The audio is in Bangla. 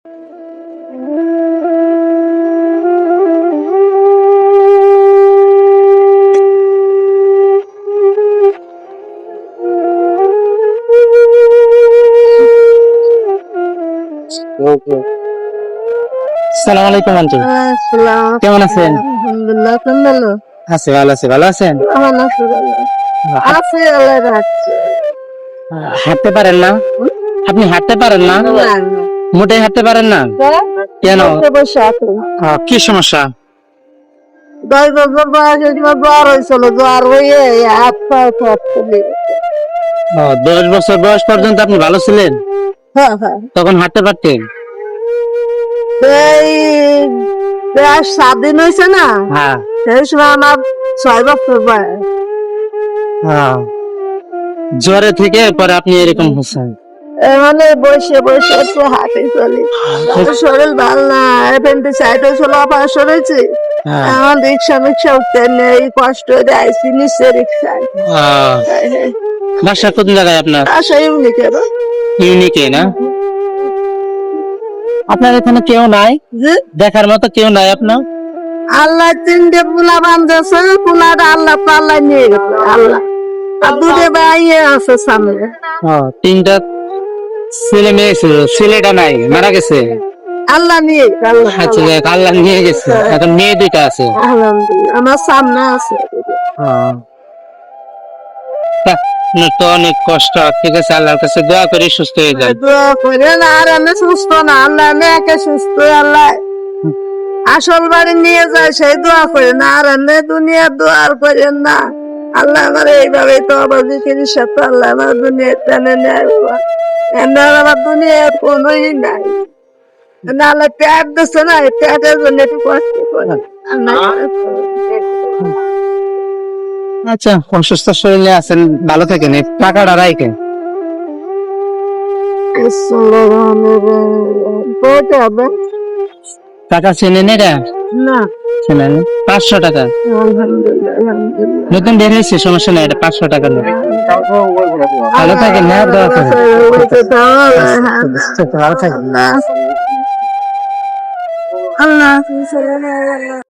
সালাম আলাইকুম আন্টি, কেমন আছেন? আলহামদুলিল্লাহ, তুমি ভালো? আছি, ভালো আছি। ভালো আছেন? আমার না ভালো আছে, আল্লাহ রাখছে। হাঁটতে পারেন না? আপনি হাঁটতে পারেন না? মোটেই হাঁটতে পারেন না? কেন? বসে বসে আছে। কি সমস্যা? 10 বছর বয়সে জ্বর হয়েছিল, জ্বর হয়ে হাত পা সব ফুলে গেছে। 10 বছর বয়স পর্যন্ত আপনি ভালো ছিলেন? হ্যাঁ হ্যাঁ, তখন হাঁটতে পারতেন? এই প্রায় 7 দিন হয়েছে না, হ্যাঁ। সেই সময় আমার 6 বছর বয়স। জ্বরে থেকে পরে আপনি এরকম হচ্ছেন? মানে বসে বসে একটু হাঁটে চলি, শরীর ভালো না, অ্যাপেন্ডিসাইটিস হলো, অপারেশন হয়েছে। এখন রিক্সা মিক্সা উঠতে নেই, কষ্ট হয়ে আইসি নিচে রিক্সায়। বাসা কোন জায়গায় আপনার? আশা ইউনিকে ইউনিকে না? আপনার এখানে কেউ নাই দেখার মতো? কেউ নাই আপনার? আল্লাহ 3টে পোলা বান্ধেছে, পোলাটা আল্লাহ তো আল্লাহ নিয়ে গেছে, আল্লাহ। আর 2টে ভাইয়ে আছে সামনে। 3টা ছেলে মেয়ে ছিল, ছেলেটা নাই, মারা গেছে? আল্লাহ নিয়ে গেছে, আল্লাহ। আচ্ছা, আল্লাহ নিয়ে গেছে। এখন মেয়ে 2টা আছে? আলহামদুলিল্লাহ, আমার সামনে আছে। তো অনেক কষ্ট। ঠিক আছে, আল্লাহর কাছে দোয়া করি সুস্থ হয়ে যায়। দোয়া করেন, আর আমি সুস্থ না, আল্লাহ আমি একে সুস্থ, আল্লাহ আসল বাড়ি নিয়ে যায়, সেই দোয়া করেন। আর এমনি দুনিয়ার দোয়া করেন না। আল্লাহ আমার এইভাবে তো আবার বিক্রির সাথে আল্লাহ আমার দুনিয়ার টেনে নেয়। আমার দুনিয়ার কোনোই নাই। আল্লাহ পেট দিচ্ছে না, পেটের জন্য একটু কষ্ট করে। আচ্ছা, অসুস্থ শরীরে আছেন, ভালো থাকেন। টাকাটা রাখেন। টাকা চেনেন? এটা না, চেনেন? 500 টাকা নতুন বের হয়েছে, সমস্যা নেই। এটা 500 টাকা নেই। ভালো থাকেন না? দোয়া করেন। ভালো থাকেন। আল্লাহ